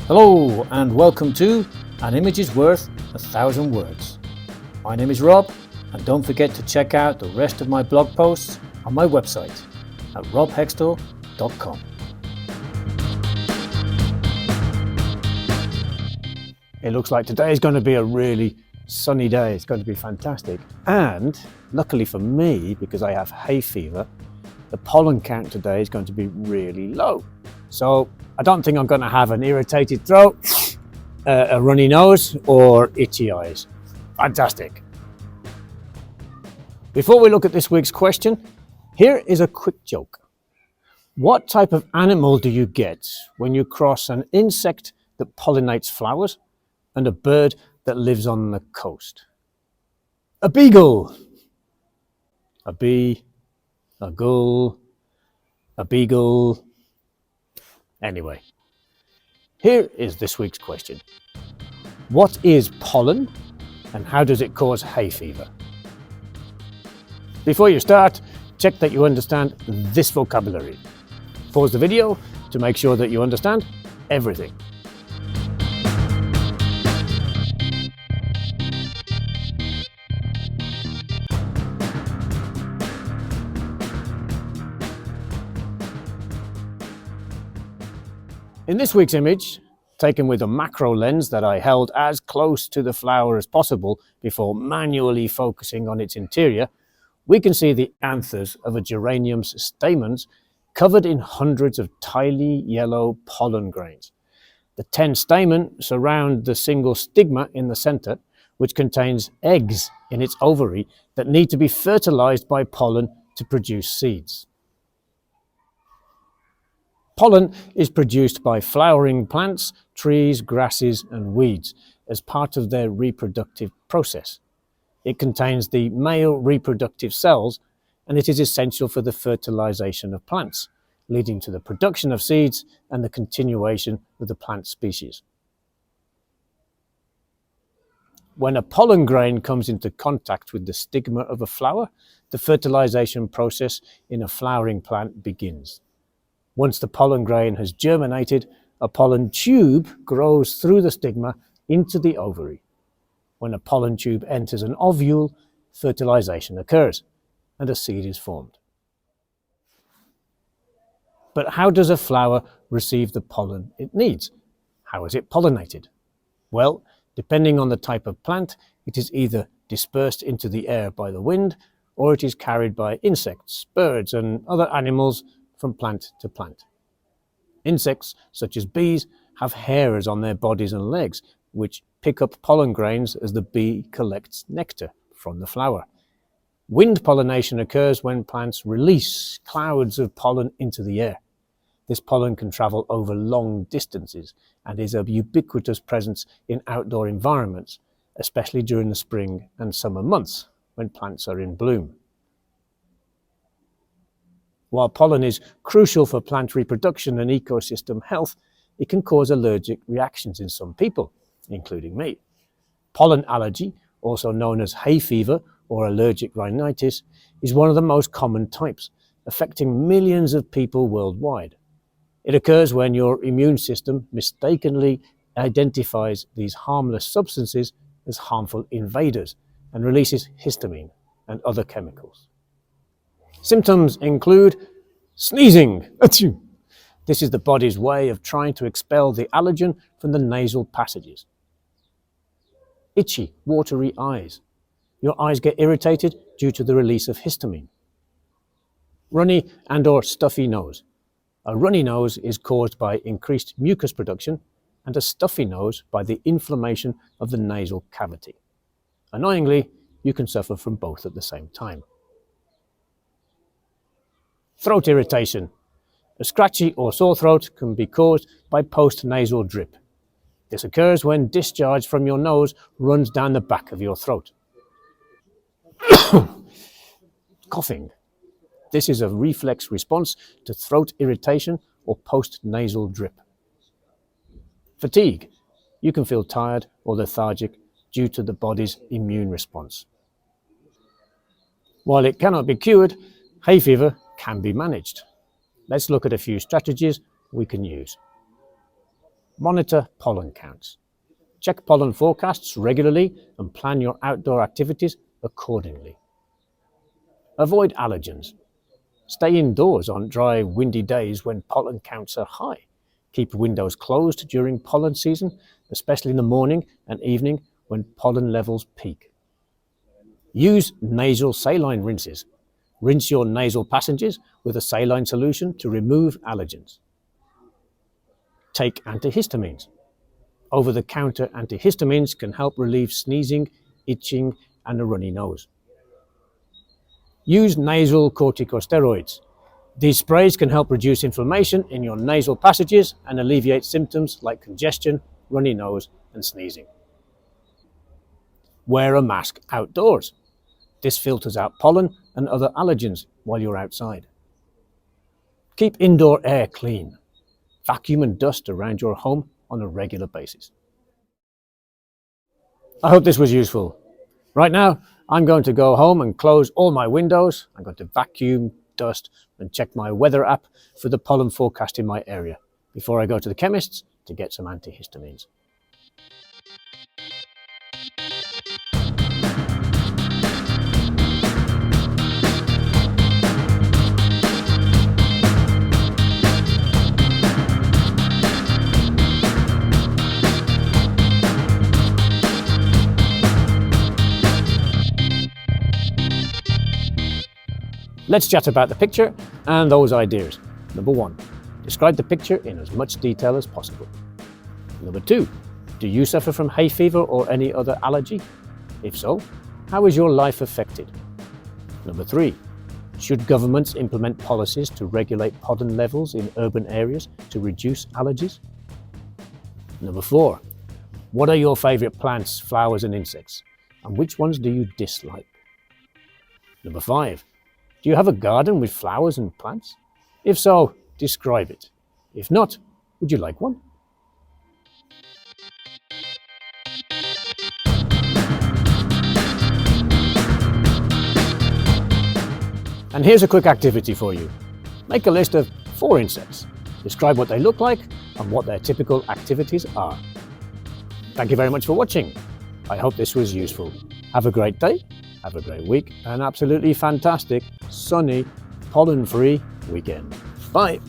Hello and welcome to An Image is Worth 1,000 Words. My name is Rob, and don't forget to check out the rest of my blog posts on my website at robhextall.com. It looks like today is going to be a really sunny day. It's going to be fantastic. And luckily for me, because I have hay fever, the pollen count today is going to be really low. So I don't think I'm going to have an irritated throat, a runny nose or itchy eyes. Fantastic. Before we look at this week's question, here is a quick joke. What type of animal do you get when you cross an insect that pollinates flowers and a bird that lives on the coast? A beagle. A bee, a gull, a beagle. Anyway, here is this week's question. What is pollen and how does it cause hay fever? Before you start, check that you understand this vocabulary. Pause the video to make sure that you understand everything. In this week's image, taken with a macro lens that I held as close to the flower as possible before manually focusing on its interior, we can see the anthers of a geranium's stamens covered in hundreds of tiny yellow pollen grains. The 10 stamens surround the single stigma in the center, which contains eggs in its ovary that need to be fertilized by pollen to produce seeds. Pollen is produced by flowering plants, trees, grasses, and weeds as part of their reproductive process. It contains the male reproductive cells, and it is essential for the fertilization of plants, leading to the production of seeds and the continuation of the plant species. When a pollen grain comes into contact with the stigma of a flower, the fertilization process in a flowering plant begins. Once the pollen grain has germinated, a pollen tube grows through the stigma into the ovary. When a pollen tube enters an ovule, fertilization occurs and a seed is formed. But how does a flower receive the pollen it needs? How is it pollinated? Well, depending on the type of plant, it is either dispersed into the air by the wind or it is carried by insects, birds, and other animals from plant to plant. Insects, such as bees, have hairs on their bodies and legs, which pick up pollen grains as the bee collects nectar from the flower. Wind pollination occurs when plants release clouds of pollen into the air. This pollen can travel over long distances and is a ubiquitous presence in outdoor environments, especially during the spring and summer months when plants are in bloom. While pollen is crucial for plant reproduction and ecosystem health, it can cause allergic reactions in some people, including me. Pollen allergy, also known as hay fever or allergic rhinitis, is one of the most common types, affecting millions of people worldwide. It occurs when your immune system mistakenly identifies these harmless substances as harmful invaders and releases histamine and other chemicals. Symptoms include sneezing. Achoo. This is the body's way of trying to expel the allergen from the nasal passages. Itchy, watery eyes. Your eyes get irritated due to the release of histamine. Runny and/or stuffy nose. A runny nose is caused by increased mucus production and a stuffy nose by the inflammation of the nasal cavity. Annoyingly, you can suffer from both at the same time. Throat irritation. A scratchy or sore throat can be caused by postnasal drip. This occurs when discharge from your nose runs down the back of your throat. Coughing. This is a reflex response to throat irritation or postnasal drip. Fatigue. You can feel tired or lethargic due to the body's immune response. While it cannot be cured, hay fever can be managed. Let's look at a few strategies we can use. Monitor pollen counts. Check pollen forecasts regularly and plan your outdoor activities accordingly. Avoid allergens. Stay indoors on dry, windy days when pollen counts are high. Keep windows closed during pollen season, especially in the morning and evening when pollen levels peak. Use nasal saline rinses. Rinse your nasal passages with a saline solution to remove allergens. Take antihistamines. Over-the-counter antihistamines can help relieve sneezing, itching, and a runny nose. Use nasal corticosteroids. These sprays can help reduce inflammation in your nasal passages and alleviate symptoms like congestion, runny nose, and sneezing. Wear a mask outdoors. This filters out pollen and other allergens while you're outside. Keep indoor air clean. Vacuum and dust around your home on a regular basis. I hope this was useful. Right now, I'm going to go home and close all my windows. I'm going to vacuum, dust, and check my weather app for the pollen forecast in my area before I go to the chemist's to get some antihistamines. Let's chat about the picture and those ideas. Number 1, describe the picture in as much detail as possible. Number 2, do you suffer from hay fever or any other allergy? If so, how is your life affected? Number 3, should governments implement policies to regulate pollen levels in urban areas to reduce allergies? Number 4, what are your favourite plants, flowers and insects, and which ones do you dislike? Number 5, do you have a garden with flowers and plants? If so, describe it. If not, would you like one? And here's a quick activity for you. Make a list of 4 insects. Describe what they look like and what their typical activities are. Thank you very much for watching. I hope this was useful. Have a great day, have a great week, and absolutely fantastic, sunny, pollen-free weekend. Bye.